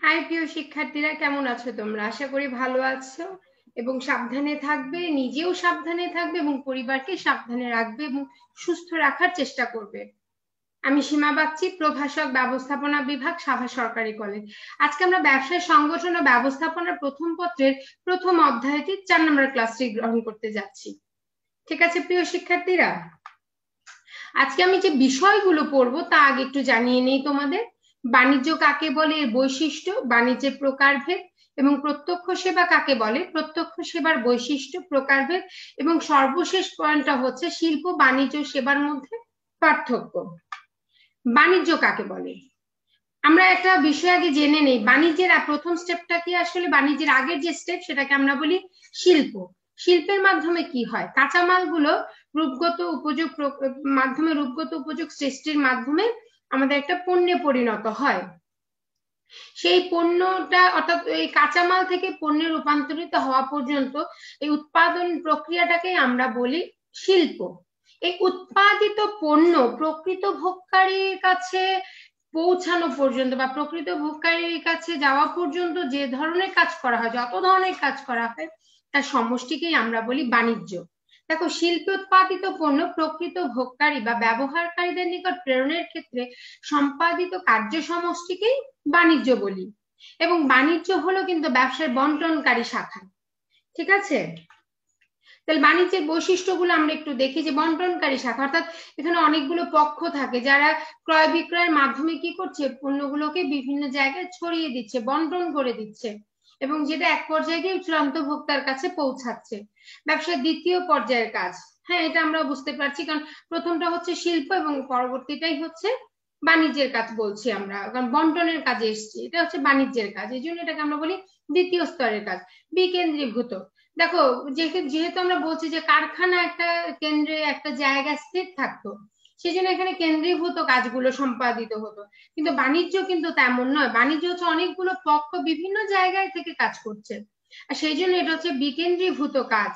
High প্রিয় শিক্ষার্থীরা, কেমন আছো তোমরা? আশা করি ভালো আছো এবং সাবধানে থাকবে, নিজেও সাবধানে থাকবে এবং পরিবারকে সাবধানে রাখবে এবং সুস্থ রাখার চেষ্টা করবে। আমি সীমা বাগচি, প্রভাষক, ব্যবস্থাপনা বিভাগ, সাভার সরকারি কলেজ। আজকে আমরা ব্যবসায় সংগঠন ও ব্যবস্থাপনার প্রথম পত্রের প্রথম অধ্যায়টি 4 নম্বর ক্লাসটি গ্রহণ করতে যাচ্ছি। ঠিক আছে প্রিয় শিক্ষার্থীরা, আজকে আমি যে বিষয়গুলো পড়বো তা আগে একটু জানিয়ে নেই তোমাদের। বাণিজ্য কাকে বলে, এর বৈশিষ্ট্য, বাণিজ্যের প্রকারভেদ এবং প্রত্যক্ষ সেবা কাকে বলে, প্রত্যক্ষ সেবার বৈশিষ্ট্য, প্রকারভেদ এবং সর্বশেষ পয়েন্টটা হচ্ছে শিল্প, বাণিজ্য, সেবার মধ্যে পার্থক্য। বাণিজ্য কাকে বলে, আমরা একটা বিষয় আগে জেনে নেই। বাণিজ্যের প্রথম স্টেপটা কি? আসলে বাণিজ্যের আগের যে স্টেপ সেটাকে আমরা বলি শিল্প। শিল্পের মাধ্যমে কি হয়? কাঁচামালগুলো রূপগত উপযোগ মাধ্যমে রূপগত উপযোগ সৃষ্টির মাধ্যমে আমাদের একটা পণ্যে পরিণত হয়। সেই পণ্যটা অর্থাৎ এই কাঁচামাল থেকে পণ্যে রূপান্তরিত হওয়া পর্যন্ত এই উৎপাদন প্রক্রিয়াটাকে আমরা বলি শিল্প। এই উৎপাদিত পণ্য প্রকৃত ভোক্তার কাছে পৌঁছানো পর্যন্ত বা প্রকৃত ভোক্তার কাছে যাওয়া পর্যন্ত যে ধরনের কাজ করা হয়, যত ধরনের কাজ করা হয়, তার সমষ্টিকেই আমরা বলি বাণিজ্য। দেখো, শিল্পে উৎপাদিত পণ্য প্রকৃত ভোক্তারি বা ব্যবহারকারীদের নিকট প্রেরণের ক্ষেত্রে সম্পাদিত কার্য সমষ্টিকেই বাণিজ্য বলি। এবং বাণিজ্য হলো কিন্তু ব্যবসার বন্টনকারী শাখা। ঠিক আছে, তাহলে বাণিজ্যের বৈশিষ্ট্যগুলো আমরা একটু দেখি। যে বন্টনকারী শাখা, অর্থাৎ এখানে অনেকগুলো পক্ষ থাকে যারা ক্রয় বিক্রয়ের মাধ্যমে কি করছে, পণ্যগুলোকে বিভিন্ন জায়গায় ছড়িয়ে দিচ্ছে, বন্টন করে দিচ্ছে এবং যেটা এক পর্যায়ে গিয়ে চূড়ান্ত ভোক্তার কাছে পৌঁছাচ্ছে। ব্যবসার দ্বিতীয় পর্যায়ের কাজ, হ্যাঁ এটা আমরা বুঝতে পারছি, কারণ প্রথমটা হচ্ছে শিল্প এবং পরবর্তীটাই হচ্ছে বাণিজ্যের কাজ বলছি আমরা, কারণ বন্টনের কাজে এসছি, এটা হচ্ছে বাণিজ্যের কাজ, এই জন্য এটাকে আমরা বলি দ্বিতীয় স্তরের কাজ, বিকেন্দ্রীভূত। দেখো, যেহেতু আমরা বলছি যে কারখানা একটা কেন্দ্রে একটা জায়গা স্থির থাকতো, সেই জন্য এখানে কেন্দ্রীভূত কাজগুলো সম্পাদিত হতো। কিন্তু বাণিজ্য কিন্তু তেমন নয়, বাণিজ্য হচ্ছে অনেকগুলো পক্ষ বিভিন্ন জায়গায় থেকে কাজ করছে, আর সেই জন্য এটা হচ্ছে বিকেন্দ্রীভূত কাজ।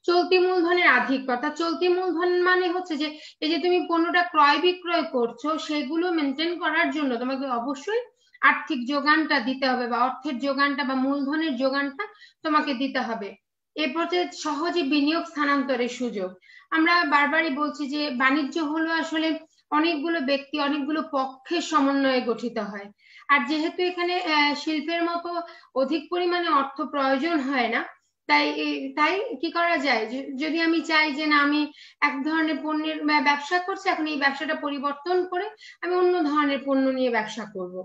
চলতি মূলধনের আধিক্য, অর্থাৎ চলতি মূলধন মানে হচ্ছে যে এই যে তুমি পণ্যটা ক্রয় বিক্রয় করছো, সেগুলো মেনটেন করার জন্য তোমাকে অবশ্যই আর্থিক যোগানটা দিতে হবে, বা অর্থের যোগানটা বা মূলধনের যোগানটা তোমাকে দিতে হবে। এরপর হচ্ছে সহজে বিনিয়োগ স্থানান্তরের সুযোগ। আমরা বারবারই বলছি যে বাণিজ্য হলো আসলে অনেকগুলো ব্যক্তি, অনেকগুলো পক্ষের সমন্বয়ে গঠিত হয়। আর যেহেতু এখানে শিল্পের মতো অধিক পরিমাণে অর্থ প্রয়োজন হয় না, তাই তাই কি করা যায়, যদি আমি চাই যে না আমি এক ধরনের পণ্যের ব্যবসা করছি, এখন এই ব্যবসাটা পরিবর্তন করে আমি অন্য ধরনের পণ্য নিয়ে ব্যবসা করব,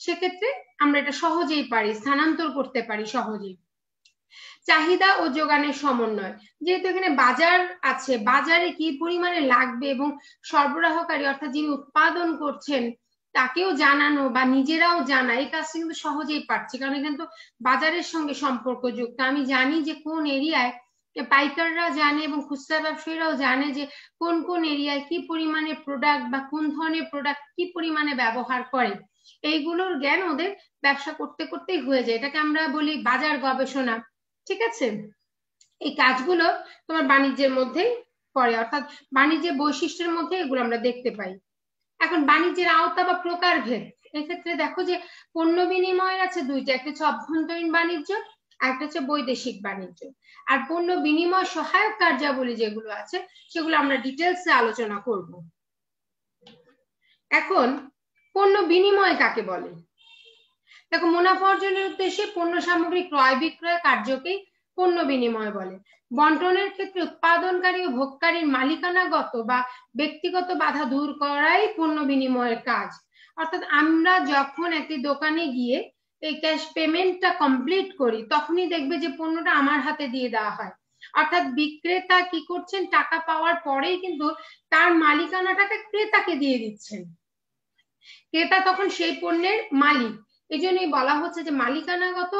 সেক্ষেত্রে আমরা এটা সহজেই পারি, স্থানান্তর করতে পারি সহজেই। চাহিদা ও যোগানের সমন্বয়, যেহেতু এখানে বাজার আছে, বাজারে কি পরিমাণে লাগবে এবং সরবরাহকারী অর্থাৎ যিনি উৎপাদন করছেন তাকেও জানানো বা নিজেরাও জানা, এই কাজটা কিন্তু সহজেই পারছি, কারণ এখানে তো বাজারের সঙ্গে সম্পর্কযুক্ত। আমি জানি যে কোন এরিয়ায়, পাইকাররা জানে এবং খুচরা ব্যবসায়ীরাও জানে যে কোন কোন এরিয়ায় কি পরিমাণে প্রোডাক্ট বা কোন ধরনের প্রোডাক্ট কি পরিমাণে ব্যবহার করে, এইগুলোর জ্ঞান ওদের ব্যবসা করতে করতেই হয়ে যায়, এটাকে আমরা বলি বাজার গবেষণা। ঠিক আছে, এই কাজগুলো তোমার বাণিজ্যের মধ্যেই পড়ে, অর্থাৎ বাণিজ্যের বৈশিষ্ট্যের মধ্যে এগুলো আমরা দেখতে পাই। এখন বাণিজ্যের আওতা বা প্রকারভেদ, এক্ষেত্রে দেখো যে পণ্য বিনিময়ের আছে দুইটা, একটা হচ্ছে অভ্যন্তরীণ বাণিজ্য আর একটা হচ্ছে বৈদেশিক বাণিজ্য। আর পণ্য বিনিময় সহায়ক কার্যাবলী যেগুলো আছে সেগুলো আমরা ডিটেলসে আলোচনা করব। এখন পণ্য বিনিময় কাকে বলে? দেখো, মুনাফা অর্জনের উদ্দেশ্যে পণ্য সামগ্রী ক্রয় বিক্রয় কার্যকেই পণ্য বিনিময় বলে। বন্টনের ক্ষেত্রে উৎপাদনকারী ও ভোগকারীর মালিকানাগত বা ব্যক্তিগত বাধা দূর করাই পণ্য বিনিময়ের কাজ। অর্থাৎ আমরা যখন একটি দোকানে গিয়ে এই ক্যাশ পেমেন্টটা কমপ্লিট করি, তখনই দেখবে যে পণ্যটা আমার হাতে দিয়ে দেওয়া হয়, অর্থাৎ বিক্রেতা কি করছেন, টাকা পাওয়ার পরেই কিন্তু তার মালিকানাটাকে ক্রেতাকে দিয়ে দিচ্ছেন, ক্রেতা তখন সেই পণ্যের মালিক। এই জন্যই বলা হচ্ছে যে মালিকানাগত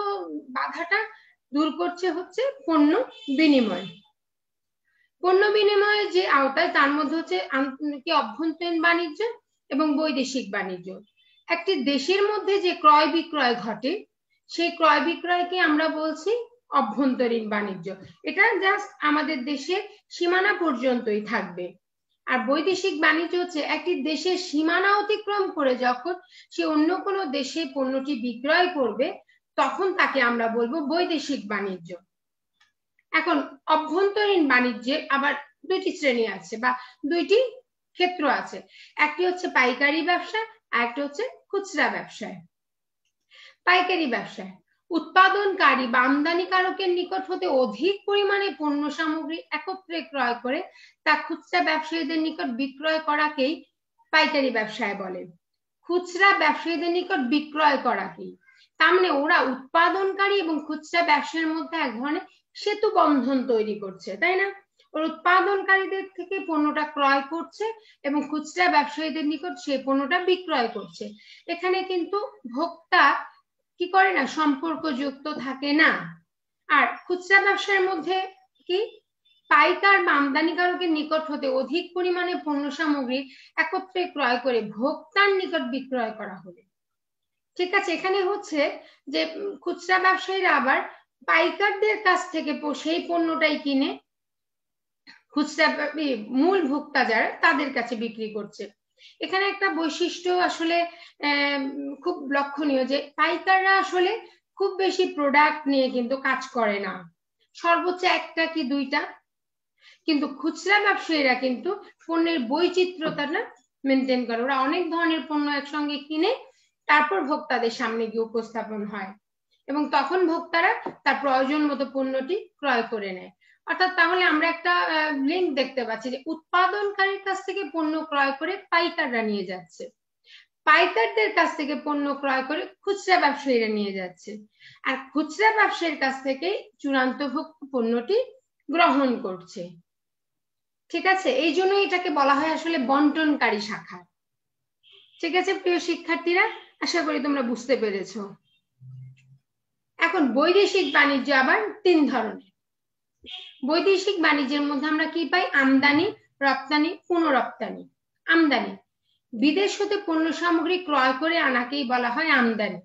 বাধাটা দূর করছে হচ্ছে পণ্য বিনিময়। পণ্য বিনিময়ের যে আওতায়, তার মধ্যে হচ্ছে কি অভ্যন্তরীণ বাণিজ্য এবং বৈদেশিক বাণিজ্য। একটি দেশের মধ্যে যে ক্রয় বিক্রয় ঘটে, সেই ক্রয় বিক্রয়কে আমরা বলছি অভ্যন্তরীণ বাণিজ্য, এটা জাস্ট আমাদের দেশের সীমানা পর্যন্তই থাকবে। আর বৈদেশিক বাণিজ্য হচ্ছে একটি দেশের সীমানা অতিক্রম করে যখন সে অন্য কোনো দেশে পণ্যটি বিক্রয় করবে তখন তাকে আমরা বলবো বৈদেশিক বাণিজ্য। এখন অভ্যন্তরীণ বাণিজ্যে আবার দুইটি শ্রেণী আছে বা দুইটি ক্ষেত্র আছে, একটি হচ্ছে পাইকারি ব্যবসা আর একটি হচ্ছে খুচরা ব্যবসায়। পাইকারি ব্যবসায় উৎপাদনকারী বা আমদানিকারকের নিকট হতে অধিক পরিমাণে পণ্য সামগ্রী একত্রে ক্রয় করে তা খুচরা ব্যবসায়ীদের নিকট বিক্রয় করাকেই পাইকারি ব্যবসায় বলে। খুচরা ব্যবসায়ীদের নিকট বিক্রয় করাকেই, তার মানে ওরা উৎপাদনকারী এবং খুচরা ব্যবসায়ের মধ্যে এক ধরনের সেতু বন্ধন তৈরি করছে, তাই না? ওর উৎপাদনকারীদের থেকে পণ্যটা ক্রয় করছে এবং খুচরা ব্যবসায়ীদের নিকট সেই পণ্যটা বিক্রয় করছে। এখানে কিন্তু ভোক্তা কি করে না, সম্পর্ক যুক্ত থাকে না। আর খুচরা ব্যবসার মধ্যে কি পাইকার বা আমদানিকারকের নিকট হতে অধিক পরিমাণে পণ্য সামগ্রী একত্রে ক্রয় করে ভোক্তার নিকট বিক্রয় করা হবে। ঠিক আছে, এখানে হচ্ছে যে খুচরা ব্যবসায়ীরা আবার পাইকারদের কাছ থেকে সেই পণ্যটাই কিনে খুচরা মূল ভোক্তা যারা তাদের কাছে বিক্রি করছে। এখানে একটা বৈশিষ্ট্য আসলে খুব লক্ষণীয় যে পাইকাররা আসলে খুব বেশি প্রোডাক্ট নিয়ে কিন্তু কাজ করে না, সর্বোচ্চ একটা কি দুইটা, কিন্তু খুচরা ব্যবসায়ীরা কিন্তু পণ্যের বৈচিত্র্যতা মেনটেন করে। ওরা অনেক ধরনের পণ্য একসঙ্গে কিনে তারপর ভোক্তাদের সামনে গিয়ে উপস্থাপন হয় এবং তখন ভোক্তারা তার প্রয়োজন মতো পণ্যটি ক্রয় করে নেয়। অর্থাৎ তাহলে আমরা একটা লিঙ্ক দেখতে পাচ্ছি যে উৎপাদনকারীর কাছ থেকে পণ্য ক্রয় করে পাইকাররা নিয়ে যাচ্ছে, পাইকারদের কাছ থেকে পণ্য ক্রয় করে খুচরা ব্যবসায়ীরা নিয়ে যাচ্ছে, আর খুচরা ব্যবসায়ীর কাছ থেকে চূড়ান্ত ভোক্তা পণ্যটি গ্রহণ করছে। ঠিক আছে, এই জন্য এটাকে বলা হয় আসলে বন্টনকারী শাখা। ঠিক আছে প্রিয় শিক্ষার্থীরা, আশা করি তোমরা বুঝতে পেরেছো। এখন বৈদেশিক বাণিজ্য আবার তিন ধরনের। বৈদেশিক বাণিজ্যের মধ্যে আমরা কি পাই? আমদানি, রপ্তানি, পুনঃরপ্তানি। আমদানি, বিদেশ হতে পণ্য সামগ্রী ক্রয় করে আনাকেই বলা হয় আমদানি।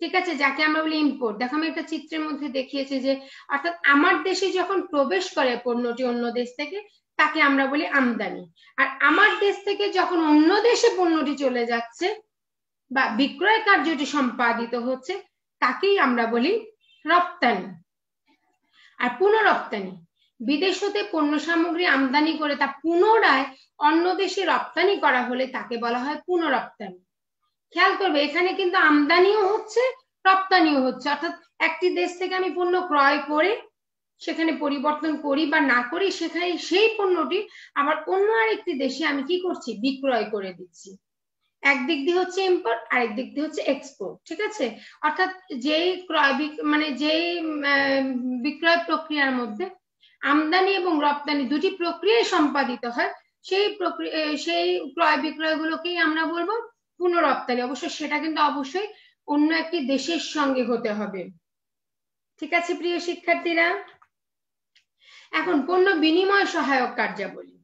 ঠিক আছে, যাকে আমরা বলি ইম্পোর্ট। দেখো আমি একটা চিত্রের মধ্যে দেখিয়েছি যে অর্থাৎ আমার দেশে যখন প্রবেশ করে পণ্যটি অন্য দেশ থেকে তাকে আমরা বলি আমদানি, আর আমার দেশ থেকে যখন অন্য দেশে পণ্যটি চলে যাচ্ছে বা বিক্রয় কার্যটি সম্পাদিত হচ্ছে তাকেই আমরা বলি রপ্তানি। আর পুনঃরপ্তানি, বিদেশ হতে পণ্য সামগ্রী আমদানি করে তা পুনরায় অন্য দেশে রপ্তানি করা হলে তাকে বলা হয় পুনঃরপ্তানি। খেয়াল করবে এখানে কিন্তু আমদানিও হচ্ছে রপ্তানিও হচ্ছে, অর্থাৎ একটি দেশ থেকে আমি পণ্য ক্রয় করে সেখানে পরিবর্তন করি বা না করি, সেখানে সেই পণ্যটি আবার অন্য আরেকটি দেশে আমি কি করছি, বিক্রয় করে দিচ্ছি। একদিক দিয়ে হচ্ছে ইম্পোর্ট, আরেক দিক দিয়ে হচ্ছে এক্সপোর্ট। ঠিক আছে, অর্থাৎ যেই ক্রয় মানে যেই বিক্রয় প্রক্রিয়ার মধ্যে আমদানি এবং রপ্তানি দুটি প্রক্রিয়ায় সম্পাদিত হয় সেই ক্রয় বিক্রয় গুলোকেই আমরা বলবো পুনঃরপ্তানি। অবশ্য সেটা কিন্তু অবশ্যই অন্য একটি দেশের সঙ্গে হতে হবে। ঠিক আছে প্রিয় শিক্ষার্থীরা, এখন পণ্য বিনিময় সহায়ক কার্যাবলী।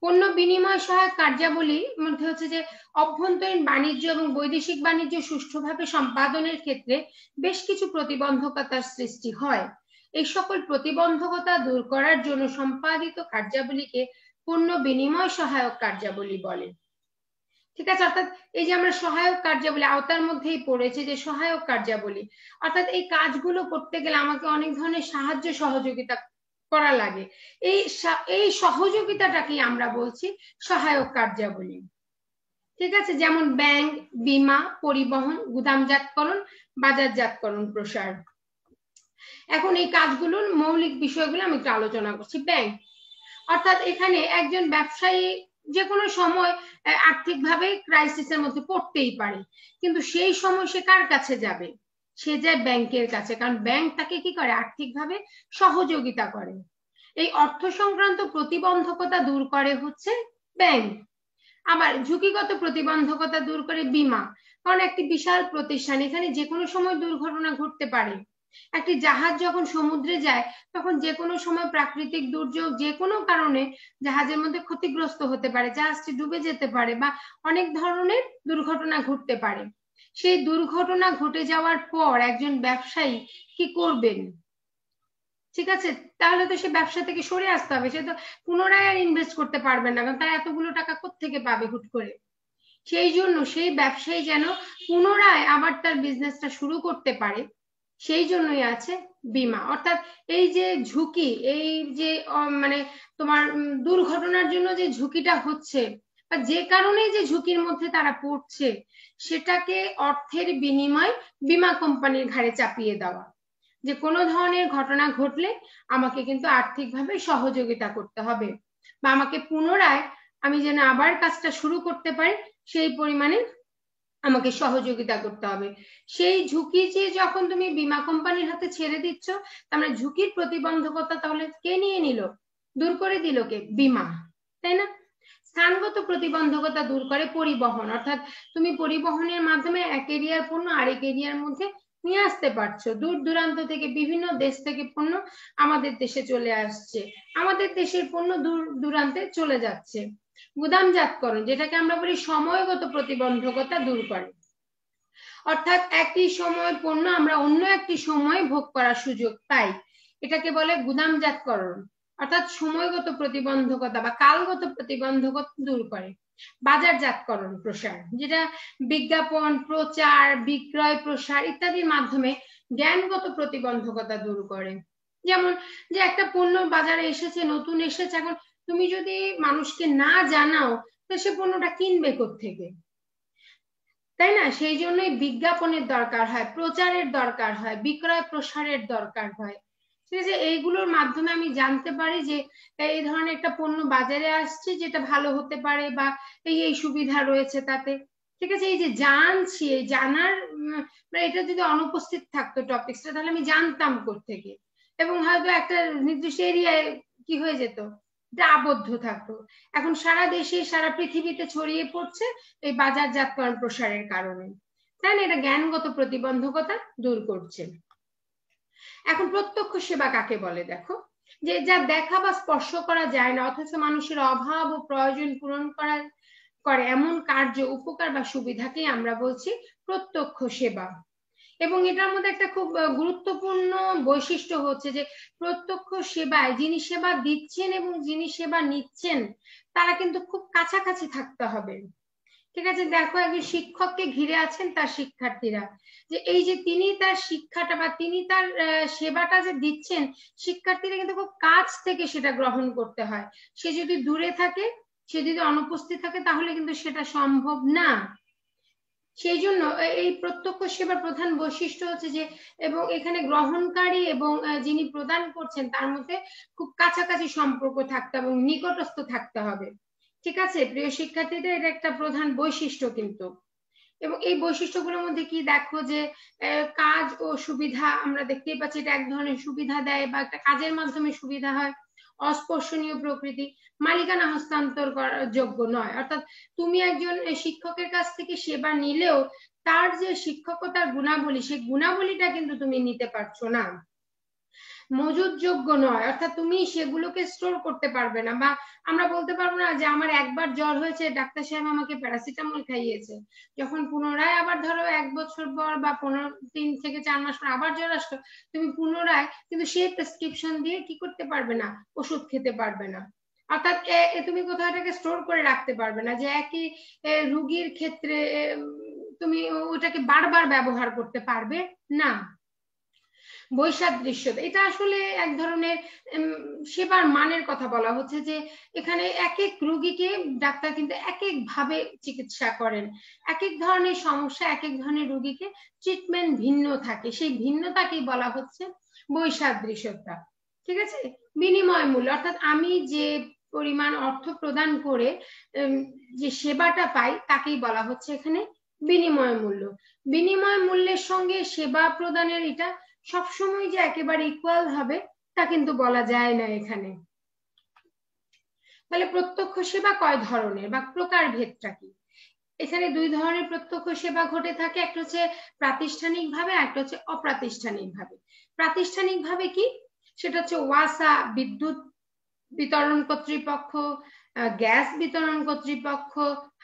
পণ্য বিনিময় সহায়ক কার্যাবলীর মধ্যে হচ্ছে যে অভ্যন্তরীণ বাণিজ্য এবং বৈদেশিক বাণিজ্য সুষ্ঠুভাবে সম্পাদনের ক্ষেত্রে বেশ কিছু প্রতিবন্ধকতার সৃষ্টি হয়। এই সকল প্রতিবন্ধকতা দূর করার জন্য সম্পাদিত কার্যাবলীকে পণ্য বিনিময় সহায়ক কার্যাবলী বলে। ঠিক আছে, অর্থাৎ এই যে আমরা সহায়ক কার্যাবলী আওতার মধ্যেই পড়েছে যে সহায়ক কার্যাবলী, অর্থাৎ এই কাজগুলো করতে গেলে আমাকে অনেক ধরনের সাহায্য সহযোগিতা করা লাগে, এই সহযোগিতাটাকে আমরা বলছি সহায়ক কার্যাবলী। ঠিক আছে, যেমন ব্যাংক, বীমা, পরিবহন, গুদামজাতকরণ, বাজারজাতকরণ, প্রসার। এখন এই কাজগুলোর মৌলিক বিষয়গুলো আমি একটু আলোচনা করছি। ব্যাংক, অর্থাৎ এখানে একজন ব্যবসায়ী যে কোনো সময় আর্থিকভাবে ক্রাইসিসের মধ্যে পড়তেই পারে, কিন্তু সেই সময় সে কার কাছে যাবে? সে যায় ব্যাংকের কাছে, কারণ ব্যাংক তাকে কি করে, আর্থিকভাবে সহযোগিতা করে। এই অর্থ সংক্রান্ত প্রতিবন্ধকতা দূর করে হচ্ছে ব্যাংক। আবার ঝুঁকিগত প্রতিবন্ধকতা দূর করে বীমা, কারণ একটি বিশাল প্রতিষ্ঠান, এখানে যে কোনো সময় দুর্ঘটনা ঘটতে পারে। একটি জাহাজ যখন সমুদ্রে যায় তখন যে কোনো সময় প্রাকৃতিক দুর্যোগ যে কোনো কারণে জাহাজের মধ্যে ক্ষতিগ্রস্ত হতে পারে, জাহাজটি ডুবে যেতে পারে বা অনেক ধরনের দুর্ঘটনা ঘটতে পারে। সেই দুর্ঘটনা ঘটে যাওয়ার পর একজন ব্যবসায়ী কি করবেন? ঠিক আছে, তাহলে তো সে ব্যবসা থেকে সরে আসতে হবে, সে তো পুনরায় আর ইনভেস্ট করতে পারবে না, কারণ তার এতগুলো টাকা কোত্থেকে পাবে হুট করে। সেই জন্য সেই ব্যবসায়ী যেন পুনরায় আবার তার বিজনেসটা শুরু করতে পারে, সেই জন্যই আছে বীমা। অর্থাৎ এই যে ঝুঁকি, এই যে মানে তোমার দুর্ঘটনার জন্য যে ঝুঁকিটা হচ্ছে বা যে কারণে যে ঝুঁকির মধ্যে তারা পড়ছে, সেটাকে অর্থের বিনিময় বীমা কোম্পানির ঘাড়ে চাপিয়ে দেওয়া, যে কোনো ধরনের ঘটনা ঘটলে আমাকে কিন্তু আর্থিকভাবে সহযোগিতা করতে হবে, বা আমাকে পুনরায় আমি যেন আবার কাজটা শুরু করতে পারি সেই পরিমাণে আমাকে সহযোগিতা করতে হবে। সেই ঝুঁকি যে যখন তুমি বীমা কোম্পানির হাতে ছেড়ে দিচ্ছ, তার মানে ঝুঁকির প্রতিবন্ধকতা তাহলে কে নিয়ে নিল, দূর করে দিল কে? বীমা, তাই না? স্থানগত প্রতিবন্ধকতা দূর করে পরিবহন, অর্থাৎ তুমি পরিবহনের মাধ্যমে এক এরিয়ার পণ্য আরেক এরিয়ার মধ্যে নিয়ে আসতে পারছো, দূর দূরান্ত থেকে বিভিন্ন দেশ থেকে পণ্য আমাদের দেশে চলে আসছে, আমাদের দেশের পণ্য দূর দূরান্তে চলে যাচ্ছে। গুদামজাতকরণ, যেটাকে আমরা বলি সময়গত প্রতিবন্ধকতা দূর করে, অর্থাৎ একই সময় পণ্য আমরা অন্য একটি সময় ভোগ করার সুযোগ পাই, এটাকে বলে গুদামজাতকরণ। অর্থাৎ সময়গত প্রতিবন্ধকতা বা কালগত প্রতিবন্ধকতা দূর করে। বাজারজাতকরণ প্রসার, যেটা বিজ্ঞাপন, প্রচার, বিক্রয়, প্রসার ইত্যাদির মাধ্যমে জ্ঞানগত প্রতিবন্ধকতা দূর করে। যেমন যে একটা পণ্য বাজারে এসেছে, নতুন এসেছে, এখন তুমি যদি মানুষকে না জানাও তো সে পণ্যটা কিনবে কোত্থেকে, তাই না? সেই জন্যই বিজ্ঞাপনের দরকার হয়, প্রচারের দরকার হয়, বিক্রয় প্রসারের দরকার হয়। ঠিক আছে, এইগুলোর মাধ্যমে আমি জানতে পারি যে এই ধরনের একটা পণ্য বাজারে আসছে যেটা ভালো হতে পারে, বা এই এই সুবিধা রয়েছে তাতে। ঠিক আছে, এই যে জানছি, এই জানার মানে এটা যদি অনুপস্থিত থাকতো টপিকসটা, তাহলে আমি জানতাম কোত্থেকে, এবং হয়তো একটা নির্দিষ্ট এরিয়ায় কি হয়ে যেত, এটা আবদ্ধ থাকতো। এখন সারা দেশে সারা পৃথিবীতে ছড়িয়ে পড়ছে এই বাজারজাতকরণ প্রসারের কারণে, তাই না? এটা জ্ঞানগত প্রতিবন্ধকতা দূর করছে। এখন প্রত্যক্ষ সেবা কাকে বলে দেখো, যে যা দেখা বা স্পর্শ করা যায় না অথচ মানুষের অভাব ও প্রয়োজন পূরণ করে এমন কার্য, উপকার বা সুবিধাকেই আমরা বলছি প্রত্যক্ষ সেবা। এবং এটার মধ্যে একটা খুব গুরুত্বপূর্ণ বৈশিষ্ট্য হচ্ছে যে প্রত্যক্ষ সেবায় যিনি সেবা দিচ্ছেন এবং যিনি সেবা নিচ্ছেন তারা কিন্তু খুব কাছাকাছি থাকতে হবে। ঠিক আছে, দেখো একজন শিক্ষককে ঘিরে আছেন তার শিক্ষার্থীরা, যে এই যে তিনি তার শিক্ষাটা বা তিনি তার সেবাটা যে দিচ্ছেন, শিক্ষার্থীরা কিন্তু খুব কাছ থেকে সেটা গ্রহণ করতে হয়। সে যদি দূরে থাকে, সে যদি অনুপস্থিত থাকে, তাহলে কিন্তু সেটা সম্ভব না। সেই জন্য এই প্রত্যক্ষ সেবার প্রধান বৈশিষ্ট্য হচ্ছে যে, এবং এখানে গ্রহণকারী এবং যিনি প্রদান করছেন তার মধ্যে খুব কাছাকাছি সম্পর্ক থাকতে এবং নিকটস্থ থাকতে হবে। ঠিক আছে প্রিয় শিক্ষার্থীদের, এটা একটা প্রধান বৈশিষ্ট্য কিন্তু। এবং এই বৈশিষ্ট্যগুলোর মধ্যে কি দেখো যে কাজ ও সুবিধা আমরা দেখতেই পাচ্ছি, এটা এক ধরনের সুবিধা দেয় বা একটা কাজের মাধ্যমে সুবিধা হয়। অস্পর্শনীয় প্রকৃতি, মালিকানা হস্তান্তর করার যোগ্য নয়, অর্থাৎ তুমি একজন শিক্ষকের কাছ থেকে সেবা নিলেও তার যে শিক্ষকতার গুণাবলী, সেই গুণাবলীটা কিন্তু তুমি নিতে পারছো না। মজুদযোগ্য নয়, অর্থাৎ তুমি সেগুলোকে স্টোর করতে পারবে না, বা আমরা বলতে পারবো না যে আমার একবার জ্বর হয়েছে, ডাক্তার সাহেব আমাকে প্যারাসিটামল খাইয়েছে, যখন পুনরায় আবার ধরো 1 বছর পর বা 3 থেকে 4 মাস পর আবার জ্বর আসলো, তুমি পুনরায় কিন্তু সেই প্রেসক্রিপশন দিয়ে কি করতে পারবে না, ওষুধ খেতে পারবে না। অর্থাৎ তুমি কোথাও এটাকে স্টোর করে রাখতে পারবে না, যে একই রুগীর ক্ষেত্রে তুমি ওটাকে বারবার ব্যবহার করতে পারবে না। বৈসাদৃশ্য, এটা আসলে এক ধরনের সেবার মানের কথা বলা হচ্ছে, যে এখানে এক এক রোগীকে ডাক্তার কিন্তু এক এক ভাবে চিকিৎসা করেন, এক এক ধরনের সমস্যা, এক এক ধরনের রোগীকে ট্রিটমেন্ট ভিন্ন থাকে, সেই ভিন্নতাকেই বলা হচ্ছে বৈসাদৃশ্যতা। ঠিক আছে, বিনিময় মূল্য, অর্থাৎ আমি যে পরিমাণ অর্থ প্রদান করে যে সেবাটা পাই তাকেই বলা হচ্ছে এখানে বিনিময় মূল্য। বিনিময় মূল্যের সঙ্গে সেবা প্রদানের এটা সবসময় যে একেবারে ইকুয়াল হবে তা কিন্তু বলা যায় না এখানে। তাহলে প্রত্যক্ষ সেবা কয় ধরনের বা প্রকার ভেদটা কি? এখানে 2 ধরনের প্রত্যক্ষ সেবা ঘটে থাকে, একটা হচ্ছে প্রাতিষ্ঠানিক ভাবে, একটা হচ্ছে অপ্রাতিষ্ঠানিক ভাবে। প্রাতিষ্ঠানিক ভাবে কি, সেটা হচ্ছে ওয়াসা বিদ্যুৎ বিতরণ কর্তৃপক্ষ, গ্যাস বিতরণ কর্তৃপক্ষ,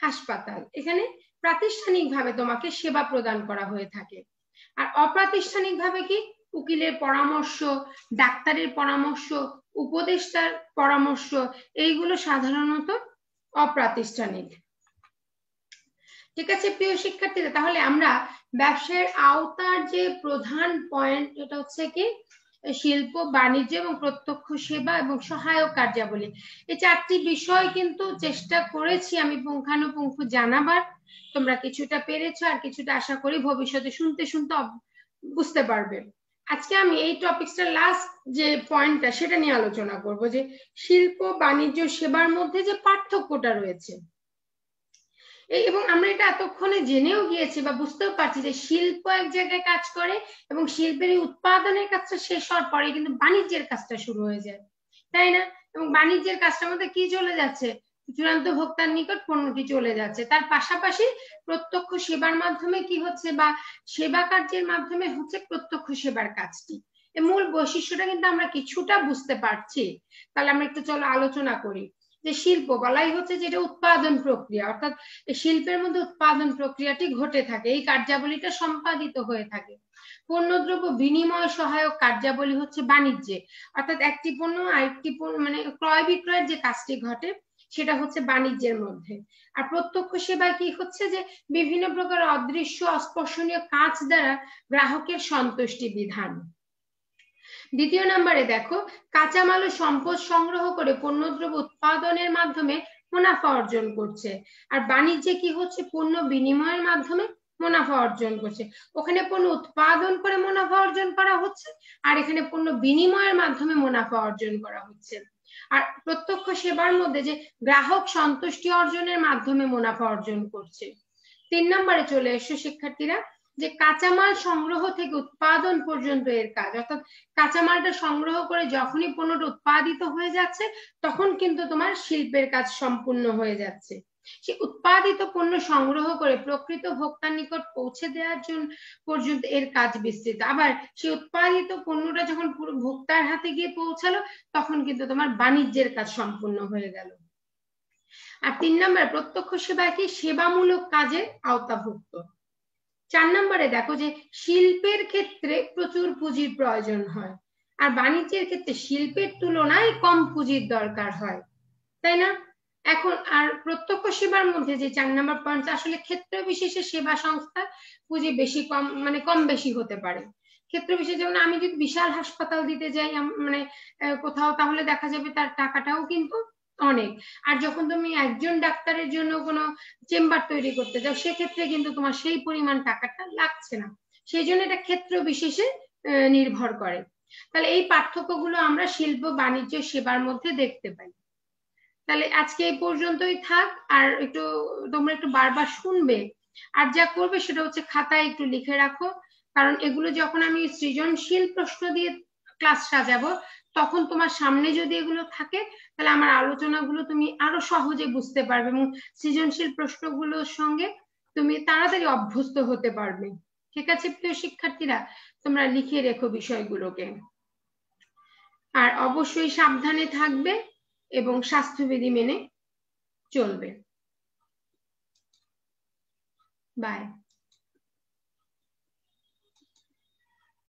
হাসপাতাল, এখানে প্রাতিষ্ঠানিক ভাবে তোমাকে সেবা প্রদান করা হয়ে থাকে। আর অপ্রাতিষ্ঠানিক ভাবে কি, উকিলের পরামর্শ, ডাক্তারের পরামর্শ, উপদেষ্টার পরামর্শ, এইগুলো সাধারণত অপ্রাতিষ্ঠানিক। ঠিক আছে প্রিয় শিক্ষার্থীরা, তাহলে আমরা ব্যবসায়ের আওতার যে প্রধান পয়েন্ট, এটা হচ্ছে কি শিল্প, বাণিজ্য এবং প্রত্যক্ষ সেবা এবং সহায়ক কার্যাবলী, এই 4টি বিষয় কিন্তু চেষ্টা করেছি আমি পুঙ্খানুপুঙ্খ জানাবার। তোমরা কিছুটা পেরেছো, আর কিছুটা আশা করি ভবিষ্যতে শুনতে শুনতে বুঝতে পারবে। আজকে আমি এই টপিকসটা লাস্ট যে পয়েন্টটা সেটা নিয়ে আলোচনা করব, যে শিল্প, বাণিজ্য, সেবার মধ্যে যে পার্থক্যটা রয়েছে। এবং আমরা এটা এতক্ষণে জেনেও গিয়েছি বা বুঝতেও পারছি যে শিল্প এক জায়গায় কাজ করে এবং শিল্পের এই উৎপাদনের কাজটা শেষ হওয়ার পরে কিন্তু বাণিজ্যের কাজটা শুরু হয়ে যায়, তাই না? এবং বাণিজ্যের কাজটার মধ্যে কি চলে যাচ্ছে, চূড়ান্ত ভোক্তার নিকট পণ্যটি চলে যাচ্ছে। তার পাশাপাশি প্রত্যক্ষ সেবার মাধ্যমে কি হচ্ছে, বা সেবা কার্যের মাধ্যমে হচ্ছে প্রত্যক্ষ সেবার কাজটি। এই মূল বৈশিষ্ট্যটা কিন্তু আমরা কিছুটা বুঝতে পারছি। তাহলে আমরা একটু চলো আলোচনা করি। যে শিল্প বলাই হচ্ছে যেটা উৎপাদন প্রক্রিয়া, অর্থাৎ শিল্পের মধ্যে উৎপাদন প্রক্রিয়াটি ঘটে থাকে, এই কার্যাবলীটা সম্পাদিত হয়ে থাকে। পণ্যদ্রব্য বিনিময় সহায়ক কার্যাবলী হচ্ছে বাণিজ্যে, অর্থাৎ একটি পণ্য আরেকটি পণ্য মানে ক্রয় বিক্রয়ের যে কাজটি ঘটে সেটা হচ্ছে বাণিজ্যের মধ্যে। আর প্রত্যক্ষ সেবা কি হচ্ছে, যে বিভিন্ন প্রকার অদৃশ্য অস্পর্শনীয় কাজ দ্বারা গ্রাহকের সন্তুষ্টি বিধান। দ্বিতীয় নম্বরে দেখো, কাঁচামাল ও সম্পদ সংগ্রহ করে পণ্যদ্রব্য উৎপাদনের মাধ্যমে মুনাফা অর্জন করছে। আর বাণিজ্যে কি হচ্ছে, পণ্য বিনিময়ের মাধ্যমে মুনাফা অর্জন করছে। ওখানে পণ্য উৎপাদন করে মুনাফা অর্জন করা হচ্ছে, আর এখানে পণ্য বিনিময়ের মাধ্যমে মুনাফা অর্জন করা হচ্ছে। আর প্রত্যক্ষ সেবার মধ্যে যে গ্রাহক সন্তুষ্টি অর্জনের মাধ্যমে মুনাফা অর্জন করছে। 3 নম্বরে চলে এসো শিক্ষার্থীরা, যে কাঁচামাল সংগ্রহ থেকে উৎপাদন পর্যন্ত এর কাজ, অর্থাৎ কাঁচামালটা সংগ্রহ করে যখনই পণ্যটা উৎপাদিত হয়ে যাচ্ছে তখন কিন্তু তোমার শিল্পের কাজ সম্পূর্ণ হয়ে যাচ্ছে। সে উৎপাদিত পণ্য সংগ্রহ করে প্রকৃত ভোক্তার নিকট পৌঁছে দেওয়ার জন্য পর্যন্ত এর কাজ বিস্তৃত। আবার সেই উৎপাদিত পণ্যটা যখন পুরো ভোক্তার হাতে গিয়ে পৌঁছালো তখন কিন্তু তোমার বাণিজ্যের কাজ সম্পূর্ণ হয়ে গেল। আর 3 নম্বরে প্রত্যক্ষ সেবা কি সেবামূলক কাজে আওতাভুক্ত। 4 নম্বরে দেখো, যে শিল্পের ক্ষেত্রে প্রচুর পুঁজির প্রয়োজন হয়, আর বাণিজ্যের ক্ষেত্রে শিল্পের তুলনায় কম পুঁজির দরকার হয়, তাই না? এখন আর প্রত্যক্ষ সেবার মধ্যে যে 4 নম্বর পয়েন্ট, আসলে ক্ষেত্র বিশেষে সেবা সংস্থা পুঁজি বেশি কম মানে কম বেশি হতে পারে। ক্ষেত্র বিশেষে যেমন আমি যদি বিশাল হাসপাতাল দিতে যাই মানে কোথাও, তাহলে দেখা যাবে তার টাকাটাও কিন্তু অনেক। আর যখন তুমি একজন ডাক্তারের জন্য কোনো চেম্বার তৈরি করতে যাও সেক্ষেত্রে কিন্তু তোমার সেই পরিমাণ টাকাটা লাগছে না। সেই জন্য এটা ক্ষেত্র বিশেষে নির্ভর করে। তাহলে এই পার্থক্যগুলো আমরা শিল্প, বাণিজ্য, সেবার মধ্যে দেখতে পাই। তাহলে আজকে এই পর্যন্তই থাক, আর একটু তোমরা একটু বারবার শুনবে, আর যা করবে সেটা হচ্ছে খাতায় একটু লিখে রাখো, কারণ এগুলো যখন আমি সৃজনশীল প্রশ্ন দিয়ে ক্লাস সাজাবো তখন তোমার সামনে যদি এগুলো থাকে তাহলে আমার আলোচনাগুলো তুমি আরো সহজে বুঝতে পারবে এবং সৃজনশীল প্রশ্নগুলোর সঙ্গে তুমি তাড়াতাড়ি অভ্যস্ত হতে পারবে। ঠিক আছে প্রিয় শিক্ষার্থীরা, তোমরা লিখে রেখো বিষয়গুলোকে, আর অবশ্যই সাবধানে থাকবে এবং স্বাস্থ্যবিধি মেনে চলবে। বাই।